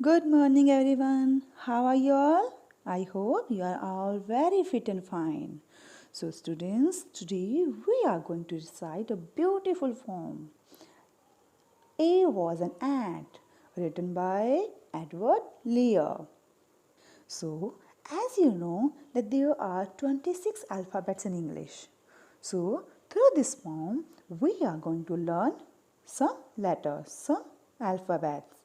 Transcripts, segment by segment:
Good morning, everyone. How are you all? I hope you are all very fit and fine. So, students, today we are going to recite a beautiful poem. A was an ant, written by Edward Lear. So, as you know that there are 26 alphabets in English. So, through this poem, we are going to learn some letters, some alphabets.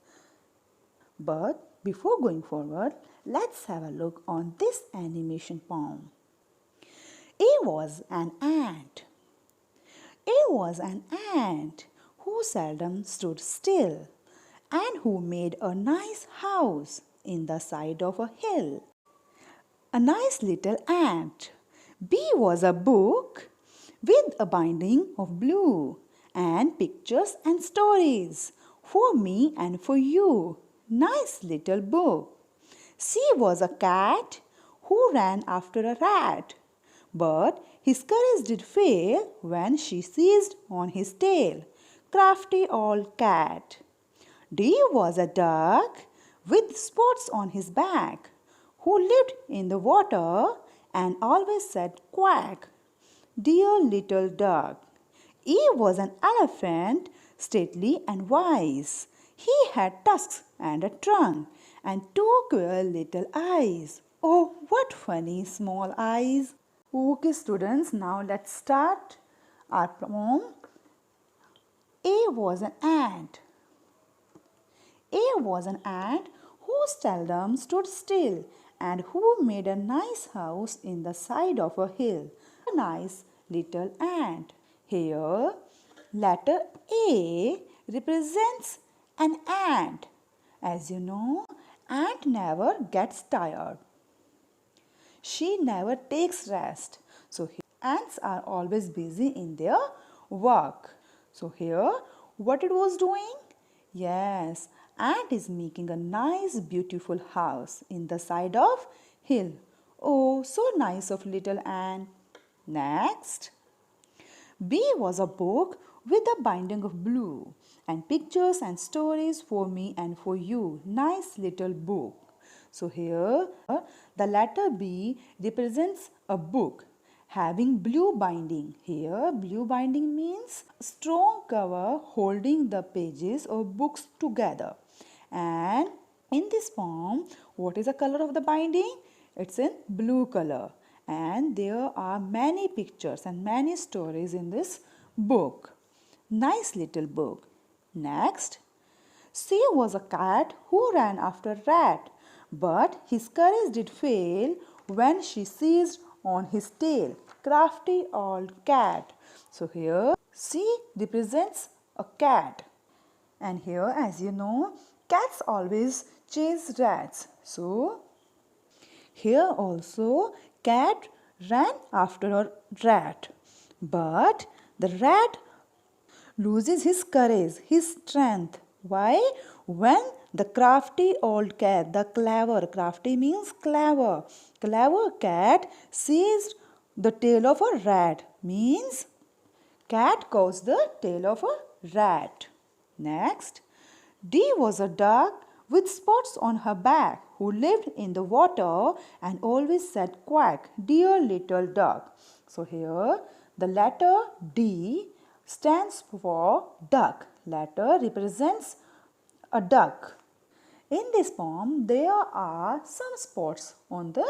But before going forward, let's have a look on this animation poem. A was an ant. A was an ant who seldom stood still and who made a nice house in the side of a hill. A nice little ant. B was a book with a binding of blue and pictures and stories for me and for you. Nice little book. C was a cat who ran after a rat, but his courage did fail when she seized on his tail. Crafty old cat. D was a duck with spots on his back, who lived in the water and always said quack. Dear little duck. E was an elephant, stately and wise. He had tusks and a trunk and two queer little eyes. Oh, what funny small eyes. Okay, students, now let's start our poem. A was an ant. A was an ant who seldom stood still and who made a nice house in the side of a hill. A nice little ant. Here, letter A represents an ant. As you know, ant never gets tired. She never takes rest. So, ants are always busy in their work. So, here, what it was doing? Yes, ant is making a nice beautiful house in the side of hill. Oh, so nice of little ant. Next. B was a book with a binding of blue and pictures and stories for me and for you. Nice little book. So here the letter B represents a book having blue binding. Here blue binding means strong cover holding the pages or books together. And in this poem, what is the color of the binding? It's in blue color. And there are many pictures and many stories in this book. Nice little book. Next, C was a cat who ran after rat, but his courage did fail when she seized on his tail. Crafty old cat. So here C represents a cat. And here, as you know, cats always chase rats. So here also cat ran after a rat, but the rat loses his courage, his strength. Why? When the crafty old cat, the clever, crafty means clever, clever cat seized the tail of a rat, means cat caused the tail of a rat. Next, D was a duck with spots on her back who lived in the water and always said quack, dear little duck. So here the letter D stands for duck. Letter represents a duck. In this poem there are some spots on the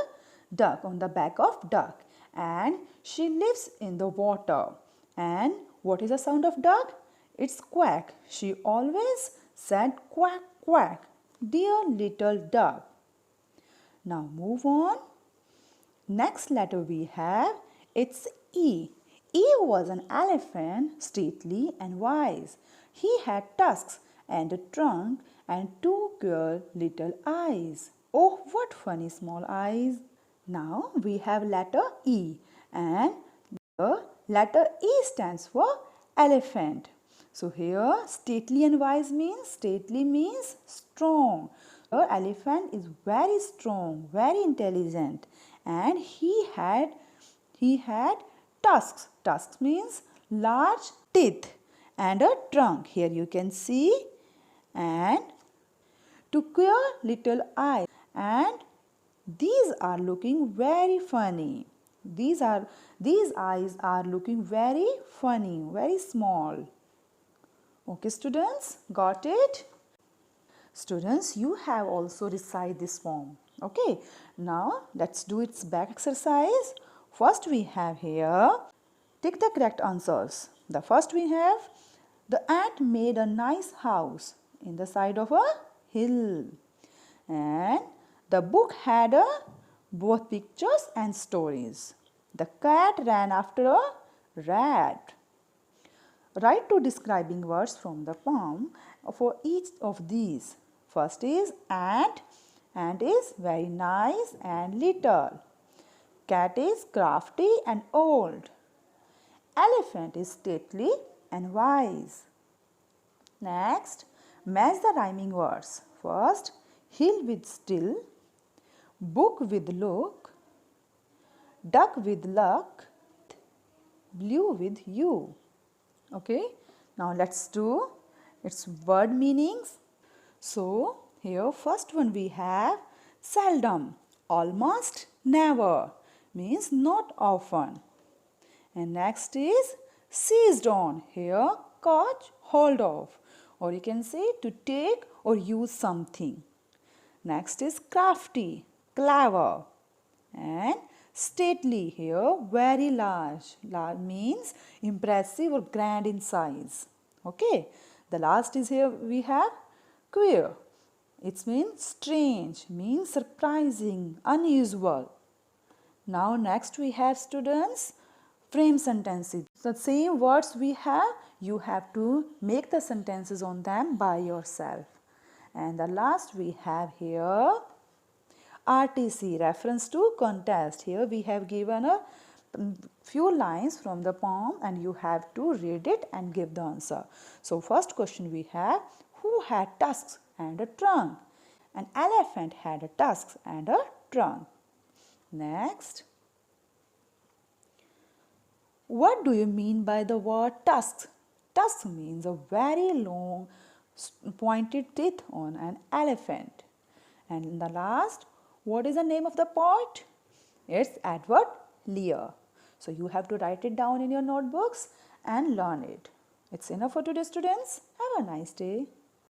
duck, on the back of duck, and she lives in the water. And what is the sound of duck? It's quack. She always said quack quack, dear little duck. Now move on. Next letter we have, it's E. E was an elephant, stately and wise. He had tusks and a trunk and two queer little eyes. Oh, what funny small eyes. Now we have letter E, and the letter E stands for elephant. So here stately and wise means, stately means strong. The elephant is very strong, very intelligent, and he had tusks. Tusks means large teeth and a trunk. Here you can see, and to queer little eyes, and these are looking very funny. These eyes are looking very funny, very small. Okay, students, got it? Students, you have also recite this poem. Okay, now let's do its back exercise. First we have here, take the correct answers. The first we have, the ant made a nice house in the side of a hill. And the book had both pictures and stories. The cat ran after a rat. Write two describing words from the poem for each of these. First is ant. Ant is very nice and little. Cat is crafty and old. Elephant is stately and wise. Next, match the rhyming words. First, hill with still, book with look, duck with luck, blue with you. Okay, now let's do its word meanings. So, here first one we have seldom, almost never, means not often. And next is seized on, here catch hold of, or you can say to take or use something. Next is crafty, clever, and stately, here very large. Large means impressive or grand in size. Okay, the last is here we have queer. It means strange, means surprising, unusual. Now next we have, students, frame sentences. The same words we have, you have to make the sentences on them by yourself. And the last we have here RTC, reference to contest. Here we have given a few lines from the poem and you have to read it and give the answer. So first question we have, who had tusks and a trunk? An elephant had a tusks and a trunk. Next, what do you mean by the word tusks? Tusk means a very long pointed teeth on an elephant. And in the last, what is the name of the poet? It's Edward Lear. So you have to write it down in your notebooks and learn it. It's enough for today, students. Have a nice day.